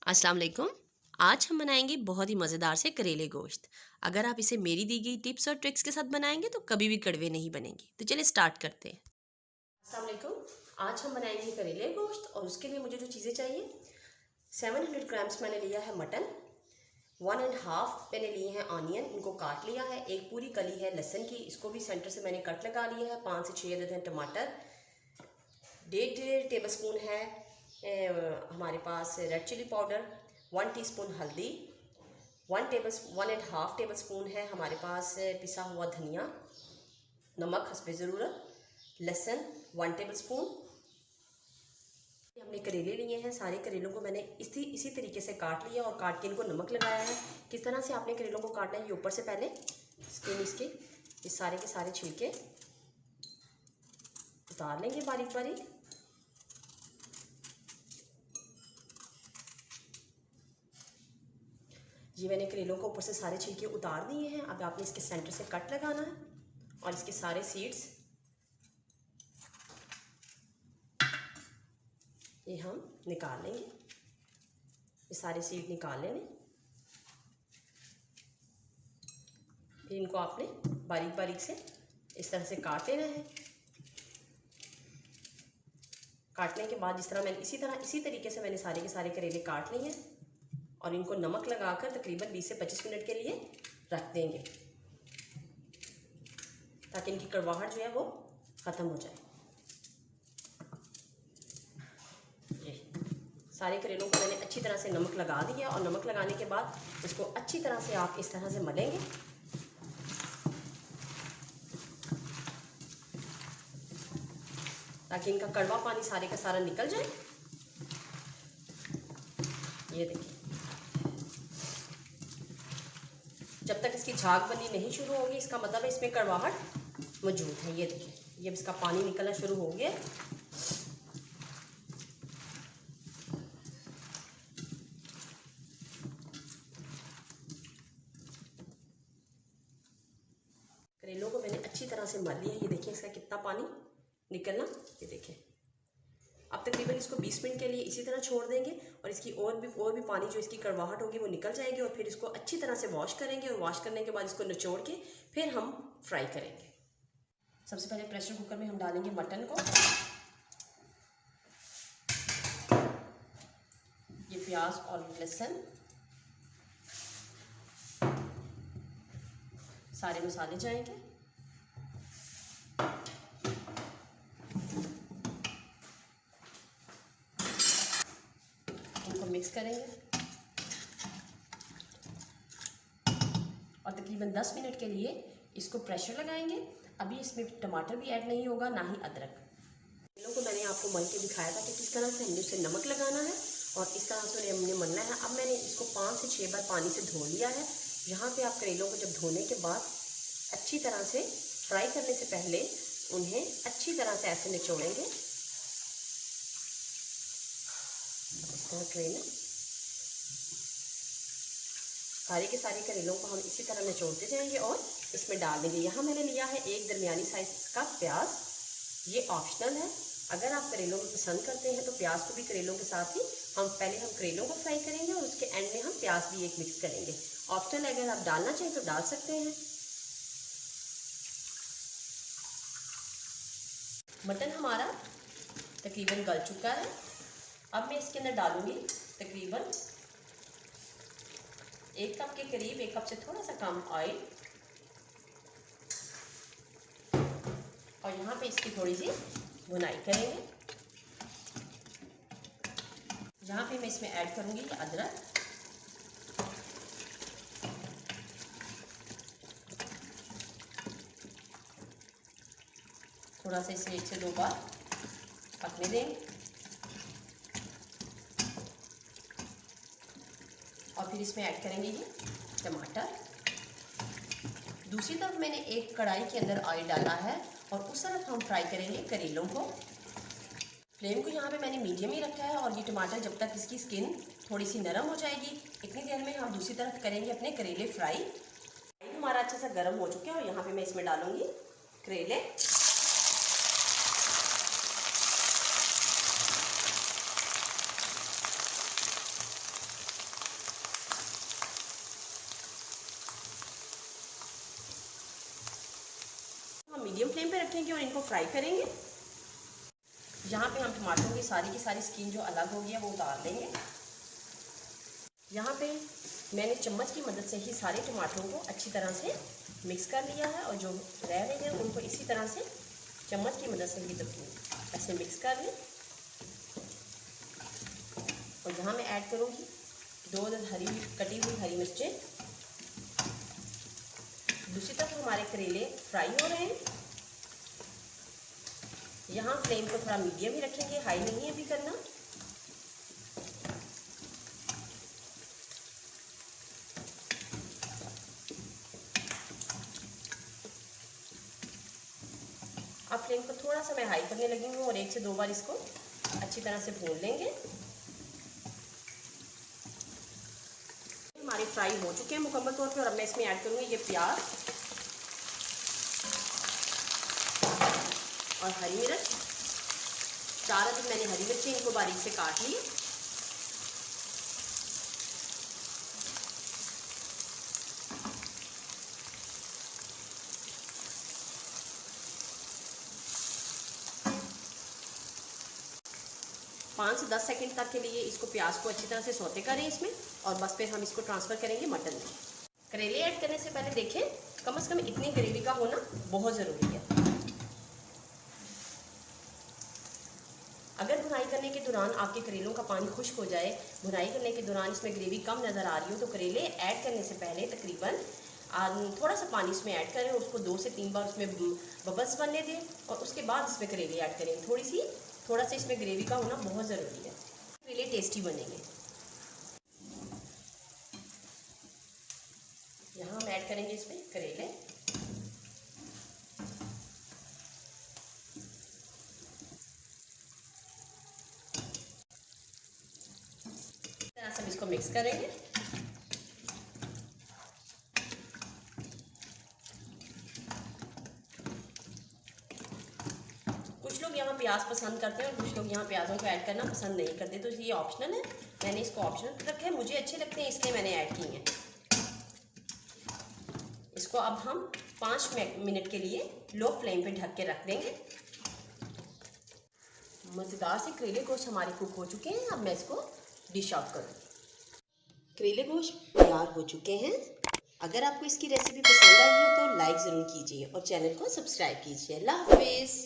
अस्सलाम वालेकुम। आज हम बनाएंगे बहुत ही मज़ेदार से करेले गोश्त। अगर आप इसे मेरी दी गई टिप्स और ट्रिक्स के साथ बनाएंगे तो कभी भी कड़वे नहीं बनेंगे। तो चलिए स्टार्ट करते हैं। अस्सलाम वालेकुम। आज हम बनाएंगे करेले गोश्त और उसके लिए मुझे जो चीज़ें चाहिए, 700 ग्राम्स मैंने लिया है मटन, 1.5 मैंने लिए हैं ऑनियन, इनको काट लिया है। एक पूरी कली है लहसुन की, इसको भी सेंटर से मैंने कट लगा लिया है। 5 से 6 अदद हैं टमाटर, 1.5 टेबल स्पून है हमारे पास रेड चिली पाउडर, 1 टीस्पून हल्दी, 1.5 टेबल स्पून है हमारे पास पिसा हुआ धनिया, नमक हस्बे ज़रूरत, लहसुन 1 टेबल स्पून। हमने करेले लिए हैं, सारे करेलों को मैंने इसी तरीके से काट लिया और काट के इनको नमक लगाया है। किस तरह से आपने करेलों को काटना है, ये ऊपर से पहले स्किन इसके ये सारे के सारे छिलके उतार लेंगे बारीक बारीक। ये मैंने करेलों को ऊपर से सारे छिलके उतार दिए हैं। अब आपने इसके सेंटर से कट लगाना है और इसके सारे सीड्स ये हम निकाल लेंगे। ये सारे सीड निकाल लेंगे। फिर इनको आपने बारीक बारीक से इस तरह से काट लेना है। काटने के बाद जिस तरह मैंने इसी तरीके से मैंने सारे के सारे करेले काट लिए हैं और इनको नमक लगाकर तकरीबन 20 से 25 मिनट के लिए रख देंगे ताकि इनकी कड़वाहट जो है वो ख़त्म हो जाए। ये सारे करेलों को मैंने अच्छी तरह से नमक लगा दिया और नमक लगाने के बाद इसको अच्छी तरह से आप इस तरह से मलेंगे ताकि इनका कड़वा पानी सारे का सारा निकल जाए। ये देखिए, जब तक इसकी झाग बननी नहीं शुरू होगी इसका मतलब है इसमें कड़वाहट मौजूद है। ये देखिए, ये इसका पानी निकलना शुरू हो गया। करेलों को मैंने अच्छी तरह से मल लिया। ये देखिए इसका कितना पानी निकलना, ये देखिए। अब तकरीबन इसको 20 मिनट के लिए इसी तरह छोड़ देंगे और इसकी और भी पानी जो इसकी कड़वाहट होगी वो निकल जाएगी और फिर इसको अच्छी तरह से वॉश करेंगे और वॉश करने के बाद इसको निचोड़ के फिर हम फ्राई करेंगे। सबसे पहले प्रेशर कुकर में हम डालेंगे मटन को, ये प्याज और लहसुन, सारे मसाले जाएंगे। इनको मिक्स करेंगे और तकरीबन 10 मिनट के लिए इसको प्रेशर लगाएंगे। अभी इसमें टमाटर भी ऐड नहीं होगा, ना ही अदरक। करेलों को मैंने आपको मल के दिखाया था कि किस तरह से हमने उसे नमक लगाना है और इस तरह से हमने मलना है। अब मैंने इसको 5 से 6 बार पानी से धो लिया है। यहाँ पे आप करेलों को जब धोने के बाद अच्छी तरह से फ्राई करने से पहले उन्हें अच्छी तरह से ऐसे निचोड़ेंगे। इस तरह ट्रे में सारे के सारे करेलों को हम इसी तरह निचोड़ते जाएंगे और इसमें डाल देंगे। यहाँ मैंने लिया है एक दरमियानी साइज का प्याज, ये ऑप्शनल है। अगर आप करेलों में पसंद करते हैं तो प्याज को भी करेलों के साथ ही हम करेलों को फ्राई करेंगे और उसके एंड में हम प्याज भी एक मिक्स करेंगे। ऑप्शनल है, अगर आप डालना चाहें तो डाल सकते हैं। मटन हमारा तकरीबन गल चुका है। अब मैं इसके अंदर डालूंगी तकरीबन 1 कप के करीब, 1 कप से थोड़ा सा कम ऑयल और यहाँ पे इसकी थोड़ी सी भुनाई करेंगे। यहाँ पे मैं इसमें ऐड करूँगी अदरक, थोड़ा सा इसे 1 से 2 बार पकने देंगे और फिर इसमें ऐड करेंगे ये टमाटर। दूसरी तरफ मैंने एक कढ़ाई के अंदर ऑयल डाला है और उस तरफ हम फ्राई करेंगे करेलों को। फ्लेम को यहाँ पे मैंने मीडियम ही रखा है और ये टमाटर जब तक इसकी स्किन थोड़ी सी नरम हो जाएगी इतनी देर में हम दूसरी तरफ करेंगे अपने करेले फ्राई। हमारा अच्छा सा गर्म हो चुका है और यहाँ पे मैं इसमें डालूंगी करेले। मीडियम फ्लेम पे रखेंगे और इनको फ्राई करेंगे। यहाँ पे हम टमाटरों की सारी स्किन जो अलग हो गया वो उतार लेंगे। यहाँ पे मैंने चम्मच की मदद से ही सारे टमाटरों को अच्छी तरह से मिक्स कर लिया है और जो रह रहे हैं उनको इसी तरह से चम्मच की मदद से ही ऐसे मिक्स कर लें। और यहाँ मैं ऐड करूँगी 2 कटी हुई हरी मिर्चें। दूसरी तरफ हमारे करेले फ्राई हो रहे हैं। यहाँ फ्लेम को थोड़ा मीडियम ही रखेंगे, हाई नहीं अभी करना। अब फ्लेम को थोड़ा सा मैं हाई करने लगी हूँ और 1 से 2 बार इसको अच्छी तरह से भून लेंगे। हमारे फ्राई हो चुके हैं मुकम्मल तौर पे और अब मैं इसमें ऐड करूँगी ये प्याज और हरी मिर्च। 4 अदद मैंने हरी मिर्ची इनको बारीक से काट ली। पाँच से 10 सेकंड तक के लिए इसको प्याज को अच्छी तरह से सौते करें इसमें और बस फिर हम इसको ट्रांसफ़र करेंगे मटन में। करेले ऐड करने से पहले देखें कम से कम इतनी ग्रेवी का होना बहुत ज़रूरी है। अगर भुनाई करने के दौरान आपके करेलों का पानी खुश्क हो जाए, भुनाई करने के दौरान इसमें ग्रेवी कम नज़र आ रही हो, तो करेले ऐड करने से पहले तकरीबन थोड़ा सा पानी इसमें ऐड करें, उसको 2 से 3 बार उसमें बबल्स बनने दें और उसके बाद इसमें करेले ऐड करें। थोड़ा सा इसमें ग्रेवी का होना बहुत ज़रूरी है, करेले टेस्टी बनेंगे। यहाँ हम ऐड करेंगे इसमें करेले। सब इसको मिक्स करेंगे। कुछ लोग यहाँ प्याज पसंद करते हैं और कुछ लोग यहाँ प्याजों को ऐड करना पसंद नहीं करते, तो ये ऑप्शनल है। मैंने इसको ऑप्शनल रखा है, मुझे अच्छे लगते हैं इसलिए मैंने ऐड की हैं। इसको अब हम 5 मिनट के लिए लो फ्लेम पे ढक के रख देंगे। मज़ेदार से करेले गोश्त हमारे कुक हो चुके हैं। अब मैं इसको डिश आउट करूँगी। करेले गोश्त तैयार हो चुके हैं। अगर आपको इसकी रेसिपी पसंद आई हो तो लाइक ज़रूर कीजिए और चैनल को सब्सक्राइब कीजिए। अल्लाह हाफिज़।